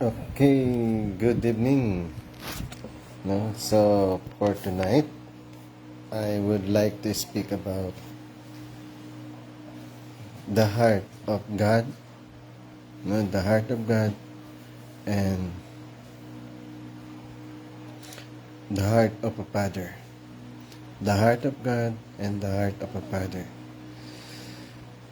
Okay, good evening. No, so for tonight, I would like to speak about the heart of God, no, the heart of God, and the heart of a father. The heart of God and the heart of a father.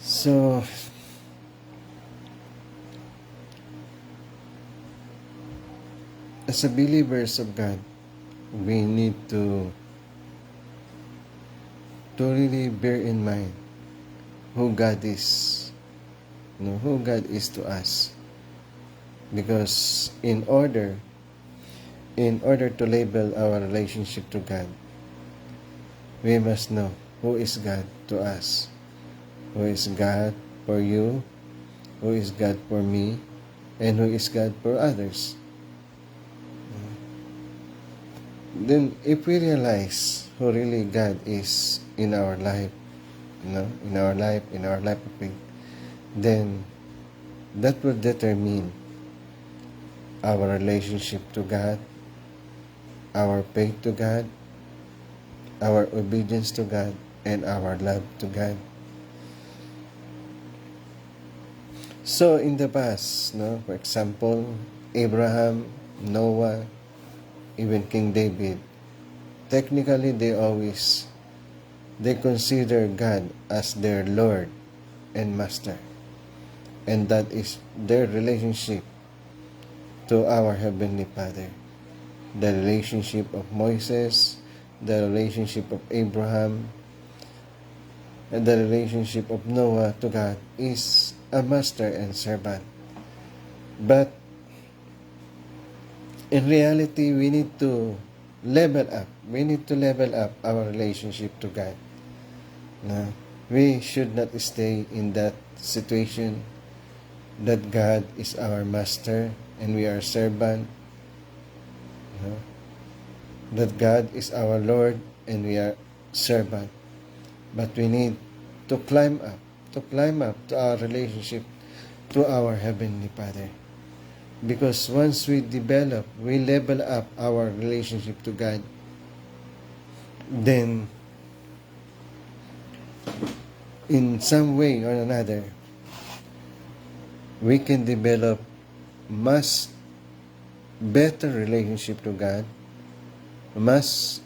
So, as a believers of God, we need to really bear in mind who God is, who God is to us. Because in order to label our relationship to God, we must know who is God to us, who is God for you, who is God for me, and who is God for others. Then if we realize who really God is in our life, in our life of faith, then that will determine our relationship to God, our faith to God, our obedience to God, and our love to God. So in the past, for example, Abraham, Noah, even King David, technically they consider God as their Lord and Master. And that is their relationship to our Heavenly Father. The relationship of Moses, the relationship of Abraham, and the relationship of Noah to God is a master and servant. But in reality, we need to level up. We need to level up our relationship to God. We should not stay in that situation that God is our master and we are servant. That God is our Lord and we are servant. But we need to climb up to our relationship to our Heavenly Father. Because once we level up our relationship to God, then in some way or another, we can develop much better relationship to God, much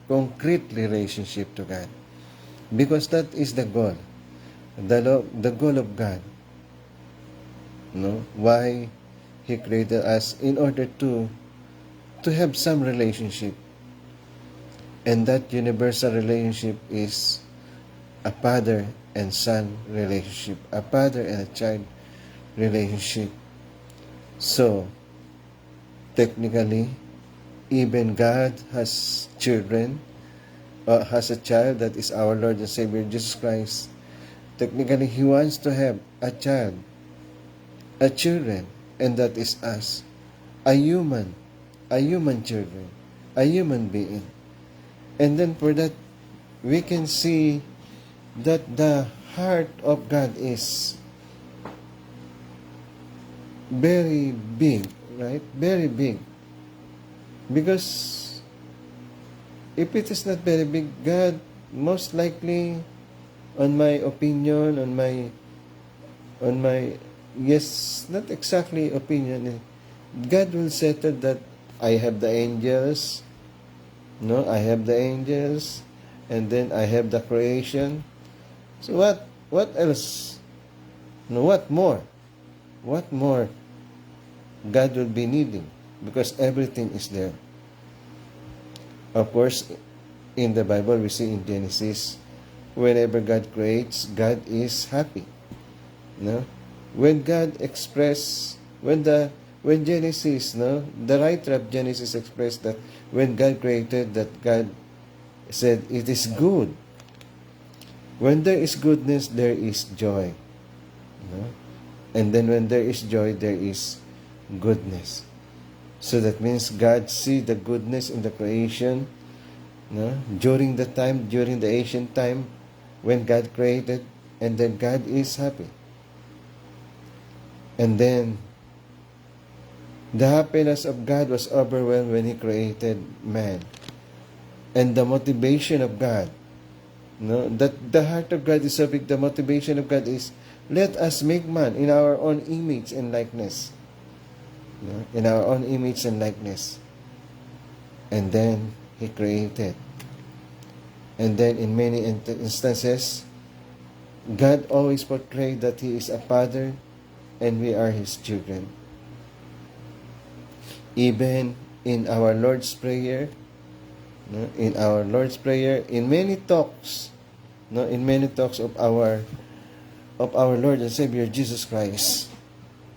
concrete relationship to God. Because that is the goal. The goal of God. Why He created us in order to have some relationship. And that universal relationship is a father and son relationship, a father and a child relationship. So, technically, even God has children, has a child that is our Lord and Savior Jesus Christ. Technically, He wants to have a child, a children, and that is us, a human children, a human being. And then for that, we can see that the heart of God is very big, right? Very big. Because if it is not very big, God most likely, on my opinion, yes, not exactly opinion, God will settle that I have the angels, I have the angels, and then I have the creation. So what else? What more? What more God will be needing? Because everything is there. Of course, in the Bible, we see in Genesis, whenever God creates, God is happy. When God expressed, when Genesis, the writer of Genesis expressed that when God created, that God said, it is good. When there is goodness, there is joy. And then when there is joy, there is goodness. So that means God see the goodness in the creation, during the ancient time, when God created, and then God is happy. And then The happiness of God was overwhelmed when He created man. And the motivation of God, no, that the heart of God is so big, the motivation of God is, let us make man in our own image and likeness. No? In our own image and likeness. And then He created. And then in many instances, God always portrayed that He is a father and we are His children. Even in our Lord's Prayer, no, in our Lord's Prayer, in many talks, no, in many talks of our Lord and Savior Jesus Christ,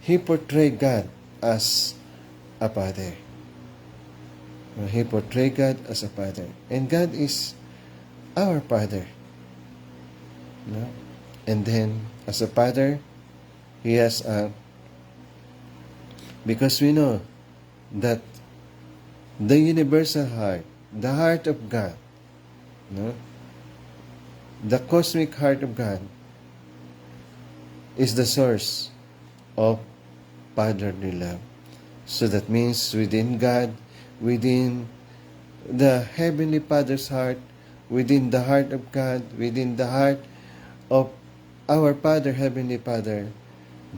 He portrayed God as a father. He portrayed God as a father, and God is our Father. No? And then, as a father, He has a, because we know that the universal heart, the heart of God, no? The cosmic heart of God is the source of fatherly love. So that means within God, within the Heavenly Father's heart, within the heart of God, within the heart of our Father, Heavenly Father,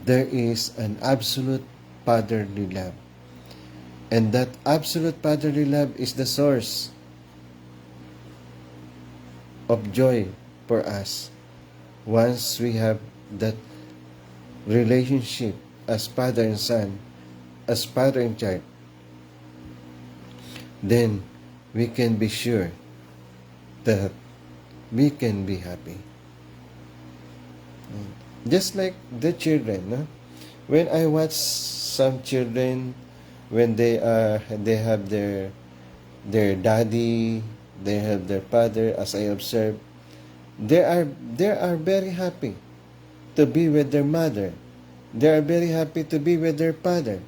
there is an absolute fatherly love. And that absolute fatherly love is the source of joy for us. Once we have that relationship as father and son, as father and child, then we can be sure that we can be happy. Just like the children, no? When I watch some children, when they have their daddy, they have their father, as I observe, they are very happy to be with their mother. They are very happy to be with their father.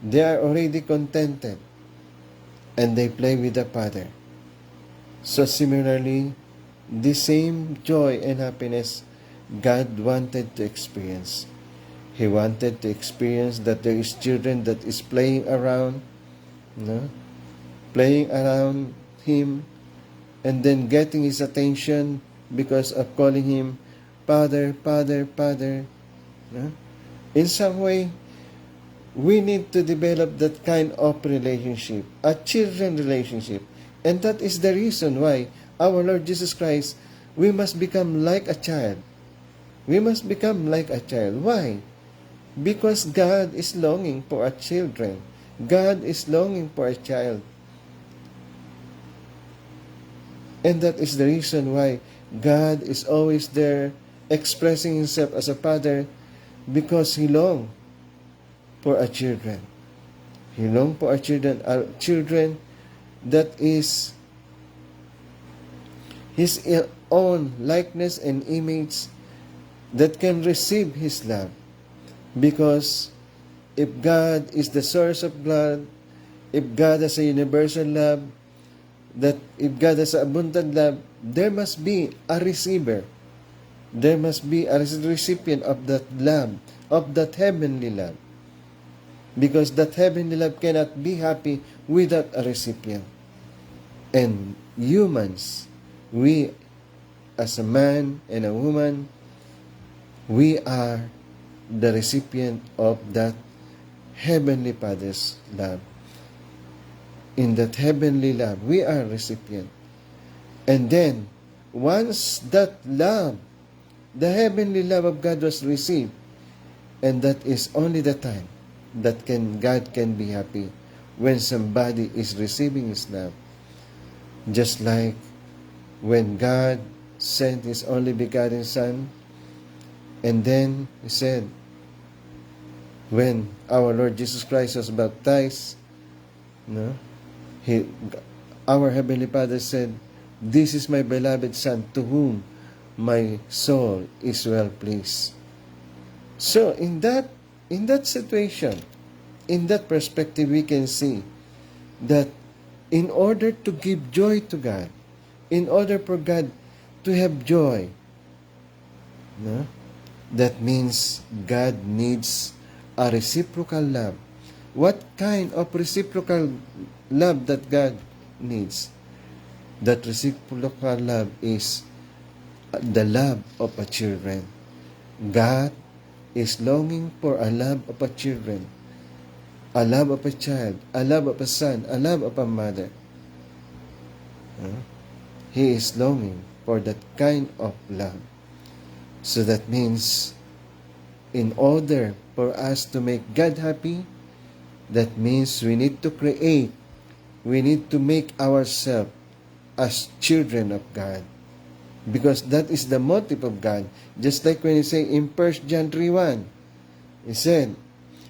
They are already contented, and they play with the father. So similarly, the same joy and happiness God wanted to experience. He wanted to experience that there is children that is playing around, no? Playing around Him, and then getting His attention because of calling Him Father, Father, Father. No? In some way, we need to develop that kind of relationship, a children relationship. And that is the reason why our Lord Jesus Christ, we must become like a child. We must become like a child. Why? Because God is longing for a children. God is longing for a child. And that is the reason why God is always there expressing Himself as a father, because He longs for our children. He longs for our children that is His own likeness and image, that can receive His love. Because if God is the source of blood, if God has a universal love, that if God has abundant love, there must be a receiver. There must be a recipient of that love, of that heavenly love. Because that heavenly love cannot be happy without a recipient. And humans, we as a man and a woman, we are the recipient of that Heavenly Father's love. In that heavenly love, we are recipient. And then, once that love, the heavenly love of God was received, and that is only the time that God can be happy, when somebody is receiving His love. Just like when God sent His only begotten Son, and then He said, when our Lord Jesus Christ was baptized, no, our Heavenly Father said, "This is my beloved Son, to whom my soul is well pleased." So in that situation, in that perspective, we can see that in order to give joy to God, in order for God to have joy, no, that means God needs a reciprocal love. What kind of reciprocal love that God needs? That reciprocal love is the love of a children. God is longing for a love of a children, a love of a child, a love of a son, a love of a mother. He is longing for that kind of love. So that means, in order for us to make God happy, that means we need to create, we need to make ourselves as children of God. Because that is the motive of God. Just like when you say in 1 John 3:1, he said,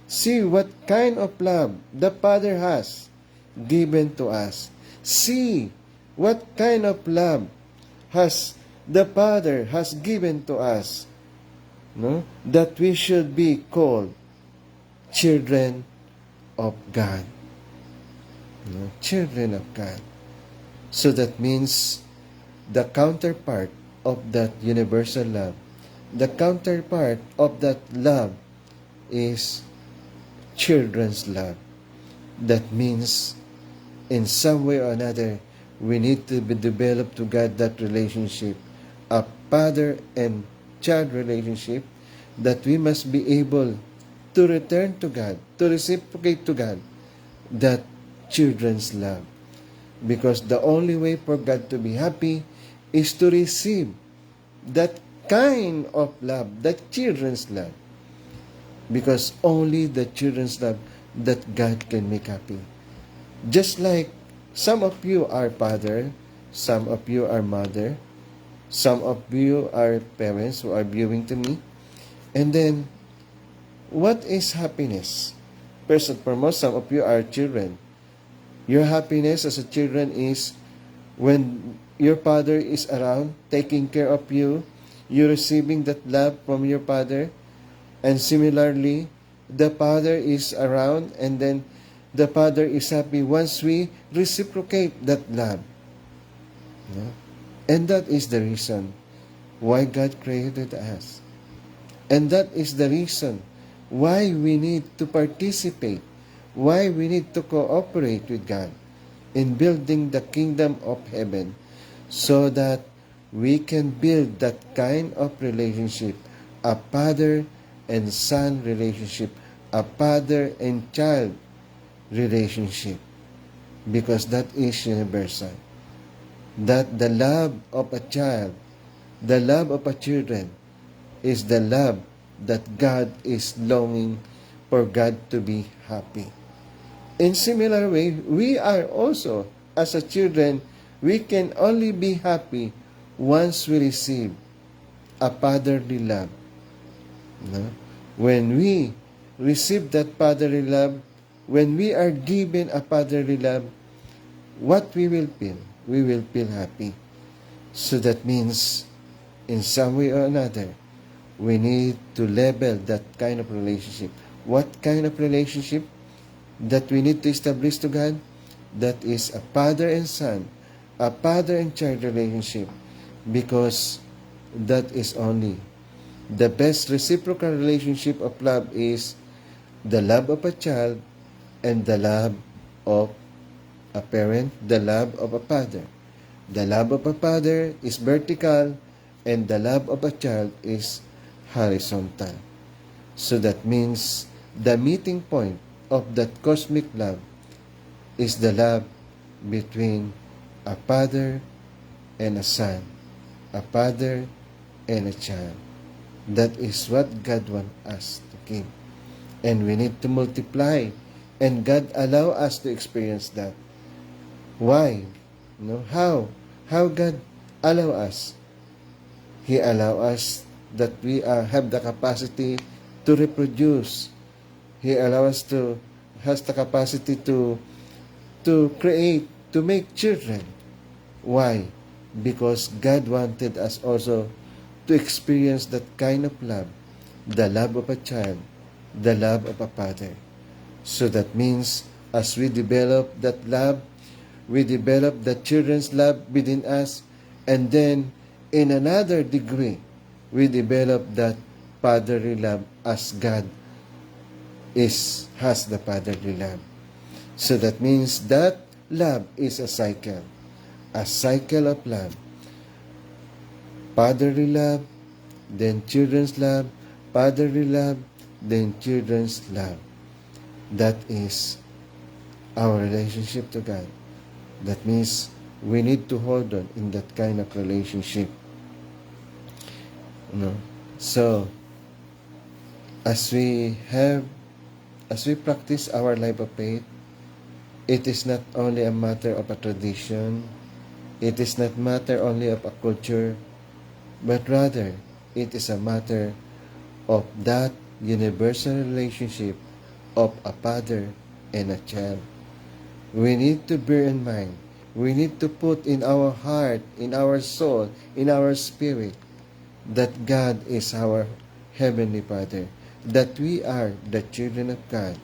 see what kind of love the Father has given to us. See what kind of love has the Father has given to us. No? That we should be called children of God. No? Children of God. So that means the counterpart of that universal love, the counterpart of that love is children's love. That means, in some way or another, we need to be developed to God that relationship, a father and child relationship, that we must be able to return to God, to reciprocate to God that children's love. Because the only way for God to be happy is to receive that kind of love, that children's love. Because only the children's love that God can make happy. Just like some of you are father, some of you are mother, some of you are parents who are viewing to me. And then, what is happiness? First and foremost, some of you are children. Your happiness as a children is when your father is around, taking care of you, you receiving that love from your father. And similarly, the father is around, and then the father is happy once we reciprocate that love. No? And that is the reason why God created us. And that is the reason why we need to participate, why we need to cooperate with God in building the kingdom of heaven, so that we can build that kind of relationship, a father and son relationship, a father and child relationship, because that is universal. That the love of a child, the love of a children, is the love that God is longing for God to be happy. In similar way, we are also, as a children, we can only be happy once we receive a fatherly love. No? When we receive that fatherly love, when we are given a fatherly love, what we will feel? We will feel happy. So that means, in some way or another, we need to level that kind of relationship. What kind of relationship that we need to establish to God? That is a father and son, a father and child relationship, because that is only the best reciprocal relationship of love is the love of a child and the love of a parent, the love of a father. The love of a father is vertical and the love of a child is horizontal. So that means the meeting point of that cosmic love is the love between a father and a son, a father and a child. That is what God wants us to keep. And we need to multiply. And God allow us to experience that. Why? No? How God allow us? He allow us that we have the capacity to reproduce. He allow us to has the capacity to create, to make children. Why? Because God wanted us also to experience that kind of love, the love of a child, the love of a father. So that means, as we develop that love, we develop the children's love within us, and then in another degree, we develop that fatherly love as God has the fatherly love. So that means that love is a cycle of love. Fatherly love, then children's love, fatherly love, then children's love. That is our relationship to God. That means we need to hold on in that kind of relationship. No? So, as we practice our life of faith, it is not only a matter of a tradition, it is not matter only of a culture, but rather it is a matter of that universal relationship of a father and a child. We need to bear in mind, we need to put in our heart, in our soul, in our spirit, that God is our Heavenly Father, that we are the children of God,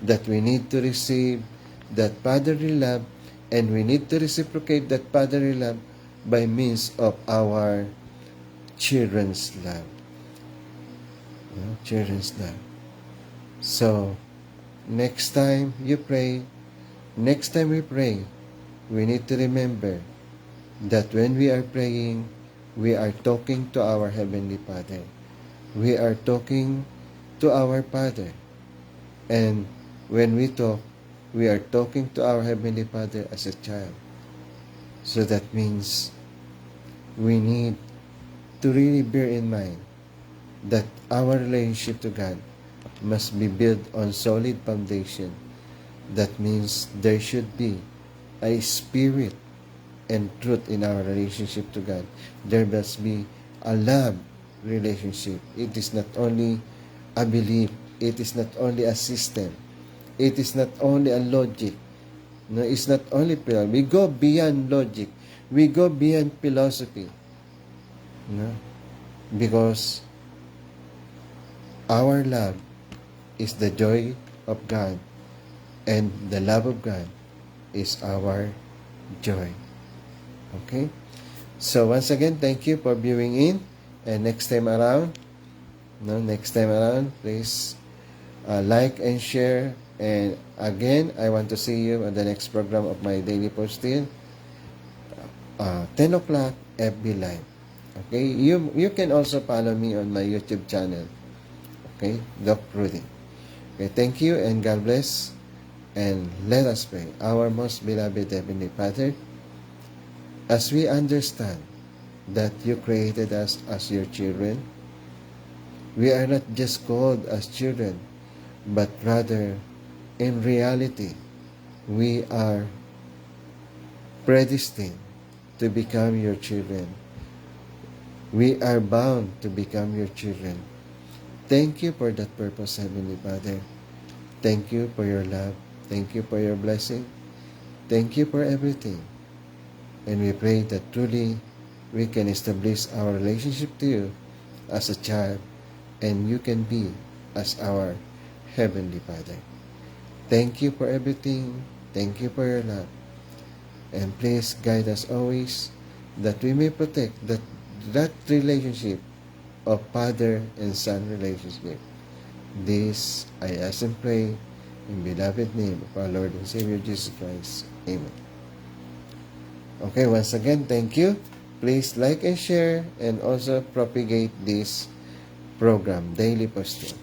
that we need to receive that fatherly love, and we need to reciprocate that fatherly love by means of our children's love. Children's love. So, next time we pray, we need to remember that when we are praying, we are talking to our Heavenly Father. We are talking to our Father. And when we talk, we are talking to our Heavenly Father as a child. So that means we need to really bear in mind that our relationship to God must be built on solid foundation. That means there should be a spirit and truth in our relationship to God. There must be a love relationship. It is not only a belief. It is not only a system. It is not only a logic. No, it's not only philosophy. We go beyond logic. We go beyond philosophy. No? Because our love is the joy of God, and the love of God is our joy. Okay? So once again, thank you for viewing in. And next time around, please like and share. And again, I want to see you on the next program of my daily posting, 10 o'clock FB Live. Okay? You can also follow me on my YouTube channel. Okay? Doc Rudy. Okay, thank you and God bless. And let us pray. Our most beloved Heavenly Father, as we understand that you created us as your children, we are not just called as children, but rather, in reality, we are predestined to become your children. We are bound to become your children. Thank you for that purpose, Heavenly Father. Thank you for your love. Thank you for your blessing. Thank you for everything. And we pray that truly we can establish our relationship to you as a child, and you can be as our Heavenly Father. Thank you for everything. Thank you for your love. And please guide us always that we may protect that relationship of father and son relationship. This I ask and pray in beloved name of our Lord and Savior Jesus Christ. Amen. Okay, once again, thank you. Please like and share, and also propagate this program, Daily Posting.